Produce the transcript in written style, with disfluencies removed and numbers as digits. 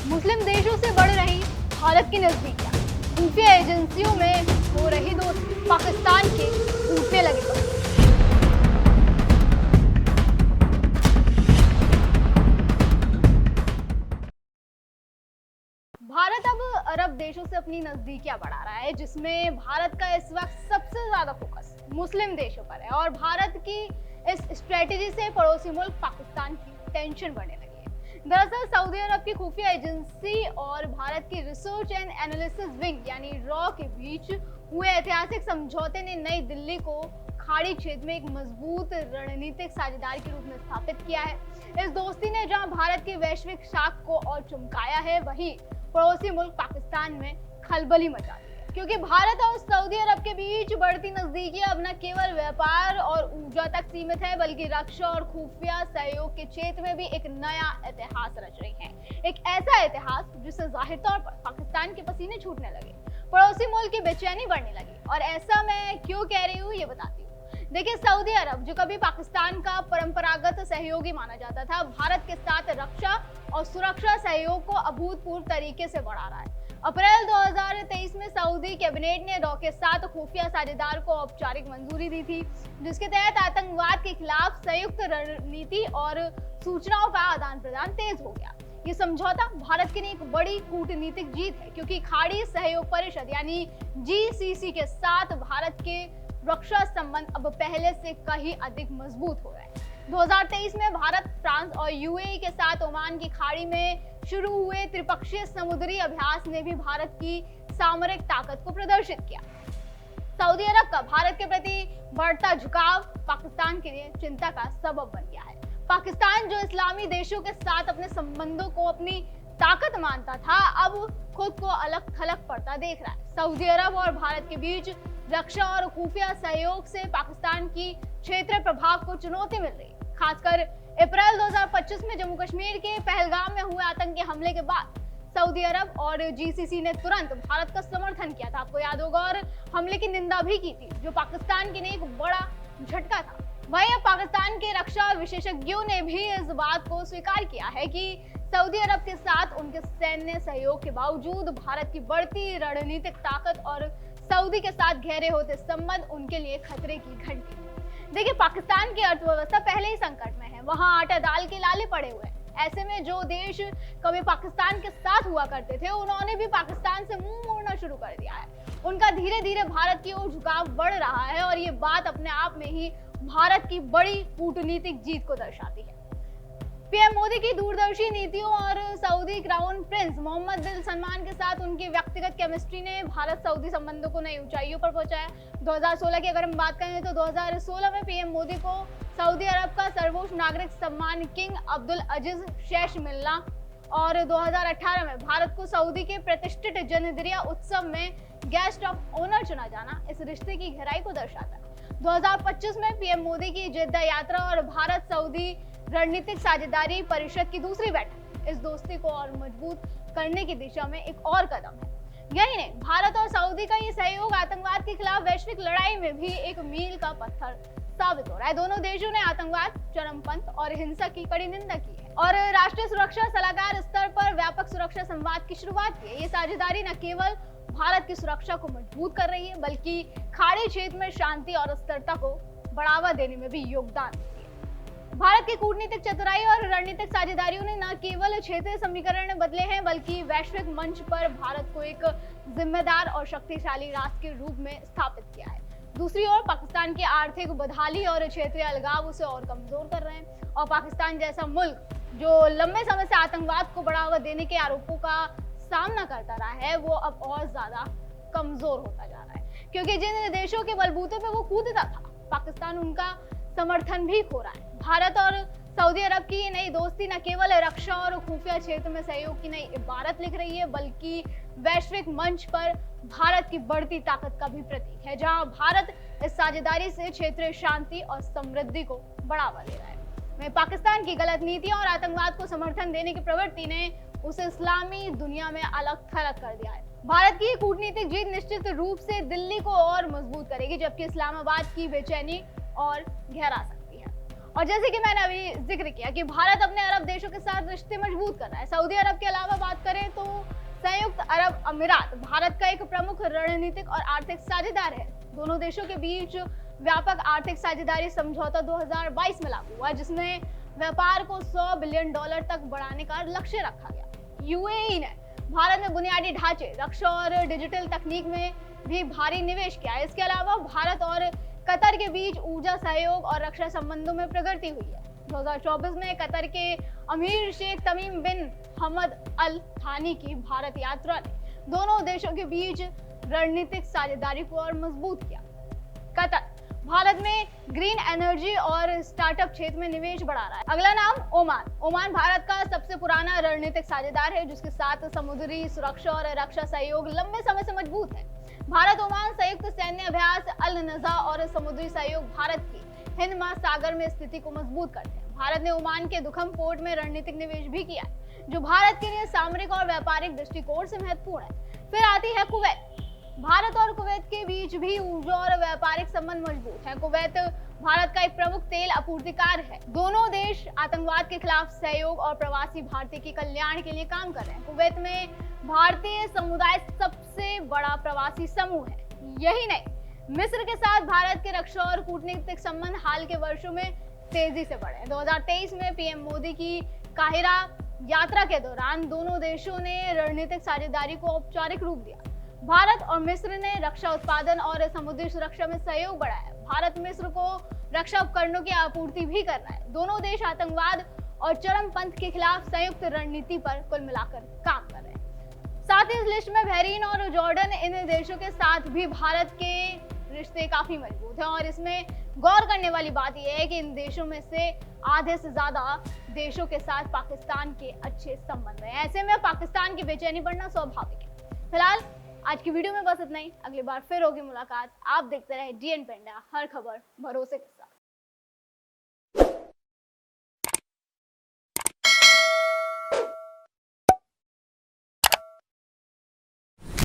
मुस्लिम देशों से बढ़ रही भारत की नजदीकियां, खुफिया एजेंसियों में हो रही दोस्ती, पाकिस्तान के टूटने लगे पड़े। भारत अब अरब देशों से अपनी नजदीकियां बढ़ा रहा है, जिसमें भारत का इस वक्त सबसे ज्यादा फोकस मुस्लिम देशों पर है और भारत की इस स्ट्रेटेजी से पड़ोसी मुल्क पाकिस्तान की टेंशन बढ़ने लगी है। दरअसल सऊदी अरब की खुफिया एजेंसी और भारत की रिसर्च एंड एनालिसिस विंग यानी रॉ के बीच हुए ऐतिहासिक समझौते ने नई दिल्ली को खाड़ी क्षेत्र में एक मजबूत रणनीतिक साझेदार के रूप में स्थापित किया है। इस दोस्ती ने जहां भारत की वैश्विक साख को और चमकाया है, वहीं पड़ोसी मुल्क पाकिस्तान में खलबली मचा दी है, क्योंकि भारत और सऊदी अरब के बीच बढ़ती नजदीकियां अब न केवल व्यापार और ऊर्जा तक सीमित है, बल्कि रक्षा और खुफिया सहयोग के क्षेत्र में भी एक नया इतिहास रच रही हैं। एक ऐसा इतिहास जिससे जाहिर तौर पर पाकिस्तान के पसीने छूटने लगे, पड़ोसी मुल्क की बेचैनी बढ़ने लगी। और ऐसा मैं क्यों कह रही हूँ, ये बताती हूँ। देखिए, सऊदी अरब जो कभी पाकिस्तान का परंपरागत सहयोगी माना जाता था, भारत के साथ रक्षा और सुरक्षा सहयोग को अभूतपूर्व तरीके से बढ़ा रहा है। अप्रैल 2023 में सऊदी कैबिनेट ने रॉ के साथ खुफिया साझेदार को औपचारिक मंजूरी दी थी, जिसके तहत आतंकवाद के खिलाफ संयुक्त रणनीति और सूचनाओं का आदान प्रदान तेज हो गया। ये समझौता भारत के लिए एक बड़ी कूटनीतिक जीत है, क्योंकि खाड़ी सहयोग परिषद यानी GCC के साथ भारत के रक्षा संबंध अब पहले से कहीं अधिक मजबूत हो रहे हैं। 2023 में भारत, फ्रांस और UAE के साथ ओमान की खाड़ी में शुरू हुए त्रिपक्षीय समुद्री अभ्यास ने भी भारत की सामरिक ताकत को प्रदर्शित किया। सऊदी अरब का भारत के प्रति बढ़ता झुकाव पाकिस्तान के लिए चिंता का सबब बन गया है। पाकिस्तान जो इस्लामी देशों के साथ अपने संबंधों को अपनी ताकत मानता था, अब खुद को अलग थलग पड़ता देख रहा है। सऊदी अरब और भारत के बीच रक्षा और खुफिया सहयोग से पाकिस्तान की क्षेत्रीय प्रभाव को चुनौती मिल रही है। खासकर अप्रैल 2025 में जम्मू कश्मीर के पहलगाम में हुए आतंकी हमले के बाद सऊदी अरब और GCC ने तुरंत भारत का समर्थन किया था, आपको याद होगा, और हमले की निंदा भी की थी, जो पाकिस्तान के लिए एक बड़ा झटका था। वहीं अब पाकिस्तान के रक्षा विशेषज्ञों ने भी इस बात को स्वीकार किया है कि सऊदी अरब के साथ उनके सैन्य सहयोग के बावजूद भारत की बढ़ती रणनीतिक ताकत और सऊदी के साथ गहरे होते संबंध उनके लिए खतरे की घंटी। देखिए, पाकिस्तान की अर्थव्यवस्था पहले ही संकट में है, वहां आटा दाल के लाले पड़े हुए हैं। ऐसे में जो देश कभी पाकिस्तान के साथ हुआ करते थे, उन्होंने भी पाकिस्तान से मुंह मोड़ना शुरू कर दिया है। उनका धीरे धीरे भारत की ओर झुकाव बढ़ रहा है और ये बात अपने आप में ही भारत की बड़ी कूटनीतिक जीत को दर्शाती है। पीएम मोदी की दूरदर्शी नीतियों और सऊदी क्राउन प्रिंस मोहम्मद बिन सलमान के साथ उनकी व्यक्तिगत केमिस्ट्री ने भारत सऊदी संबंधों को नई ऊंचाइयों पर पहुंचाया। 2016 की अगर हम बात करें तो 2016 में पीएम मोदी को सऊदी अरब का सर्वोच्च नागरिक सम्मान किंग अब्दुल अजीज शेख मिलना और 2018 में भारत को सऊदी के प्रतिष्ठित जन्मदिन उत्सव में गेस्ट ऑफ ऑनर चुना जाना इस रिश्ते की गहराई को दर्शाता है। 2025 में पीएम मोदी की जिद्दा यात्रा और भारत सऊदी रणनीतिक साझेदारी परिषद की दूसरी बैठक इस दोस्ती को और मजबूत करने की दिशा में एक और कदम है। यही नहीं, भारत और सऊदी का ये सहयोग आतंकवाद के खिलाफ वैश्विक लड़ाई में भी एक मील का पत्थर साबित हो रहा है। दोनों देशों ने आतंकवाद, चरमपंथ और हिंसा की कड़ी निंदा की है और राष्ट्रीय सुरक्षा सलाहकार स्तर पर व्यापक सुरक्षा संवाद की शुरुआत की है। ये साझेदारी न केवल भारत की सुरक्षा को मजबूत कर रही है, बल्कि खाड़ी क्षेत्र में शांति और स्थिरता को बढ़ावा देने में भी योगदान देती है। भारत की कूटनीतिक चतुराई और रणनीतिक साझेदारियों ने न केवल क्षेत्रीय समीकरण बदले हैं, बल्कि वैश्विक मंच पर भारत को एक जिम्मेदार और शक्तिशाली राष्ट्र के रूप में स्थापित किया है। दूसरी ओर पाकिस्तान की आर्थिक बदहाली और क्षेत्रीय अलगाव उसे और कमजोर कर रहे हैं और पाकिस्तान जैसा मुल्क जो लंबे समय से आतंकवाद को बढ़ावा देने के आरोपों का सामना करता रहा है, वो अब और ज्यादा कमजोर होता जा रहा है, क्योंकि जिन देशों के बलबूते पे वो कूदता था, पाकिस्तान उनका समर्थन भी खो रहा है। भारत और सऊदी अरब की ये नई दोस्ती न केवल रक्षा और खुफिया क्षेत्र में सहयोग की नई इबारत लिख रही है, बल्कि वैश्विक मंच पर भारत की बढ़ती ताकत का भी प्रतीक है, जहां भारत इस साझेदारी से क्षेत्रीय शांति और समृद्धि को बढ़ावा दे रहा है। में पाकिस्तान की गलत नीतियों और आतंकवाद को समर्थन देने की प्रवृत्ति ने उसे इस्लामी दुनिया में अलग थलग कर दिया है। भारत की कूटनीतिक जीत निश्चित रूप से दिल्ली को और मजबूत करेगी, जबकि इस्लामाबाद की बेचैनी और गहरा सकती है। और जैसे कि मैंने अभी जिक्र किया कि भारत अपने अरब देशों के साथ रिश्ते मजबूत कर रहा है। सऊदी अरब के अलावा बात करें अरब अमीरात भारत का एक प्रमुख रणनीतिक और आर्थिक साझेदार है। दोनों देशों के बीच व्यापक आर्थिक साझेदारी समझौता 2022 में लागू हुआ, जिसमें व्यापार को $100 बिलियन तक बढ़ाने का लक्ष्य रखा गया। यूएई ने भारत में बुनियादी ढांचे, रक्षा और डिजिटल तकनीक में भी भारी निवेश किया है। इसके अलावा भारत और कतर के बीच ऊर्जा सहयोग और रक्षा संबंधों में प्रगति हुई है। 2024 में कतर के अमीर शेख तमीम बिन हमद अल थानी की भारत यात्रा ने दोनों देशों के बीच रणनीतिक साझेदारी को और मजबूत किया। कतर भारत में ग्रीन एनर्जी और स्टार्टअप क्षेत्र में निवेश बढ़ा रहा है। अगला नाम ओमान। ओमान भारत का सबसे पुराना रणनीतिक साझेदार है, जिसके साथ समुद्री सुरक्षा और रक्षा सहयोग लंबे समय से मजबूत है। भारत ओमान संयुक्त सैन्य अभ्यास अल नज़ा और समुद्री सहयोग भारत की हिंद महासागर में स्थिति को मजबूत करते हैं। भारत ने ओमान के दुखम पोर्ट में रणनीतिक निवेश भी किया है, जो भारत के लिए सामरिक और व्यापारिक दृष्टिकोण से महत्वपूर्ण है। फिर आती है कुवैत। भारत और कुवैत के बीच भी ऊर्जा और व्यापारिक संबंध मजबूत है। कुवैत भारत का एक प्रमुख तेल आपूर्तिकार है। दोनों देश आतंकवाद के खिलाफ सहयोग और प्रवासी भारतीय के कल्याण के लिए काम कर रहे हैं। कुवैत में भारतीय समुदाय सबसे बड़ा प्रवासी समूह है। यही नहीं, मिस्र के साथ भारत के रक्षा और कूटनीतिक संबंध हाल के वर्षों में तेजी से बढ़े। 2023 में पीएम मोदी की काहिरा यात्रा के दौरान दोनों देशों ने रणनीतिक साझेदारी को औपचारिक रूप दिया। भारत और मिस्र ने रक्षा उत्पादन और समुद्री सुरक्षा में सहयोग बढ़ाया। भारत मिस्र को रक्षा उपकरणों की आपूर्ति भी कर रहा है। दोनों देश आतंकवाद और चरमपंथ के खिलाफ संयुक्त रणनीति पर कुल मिलाकर काम कर रहे हैं। साथ ही इस लिस्ट में बहरीन और जॉर्डन, इन देशों के साथ भी भारत के रिश्ते काफी मजबूत हैं। और इसमें गौर करने वाली बात यह है कि इन देशों में से आधे से ज्यादा देशों के साथ पाकिस्तान के अच्छे संबंध हैं। ऐसे में पाकिस्तान की बेचैनी बढ़ना स्वाभाविक है। फिलहाल आज की वीडियो में बस इतना ही। अगली बार फिर होगी मुलाकात। आप देखते रहे DN पेंडा, हर खबर भरोसे के साथ।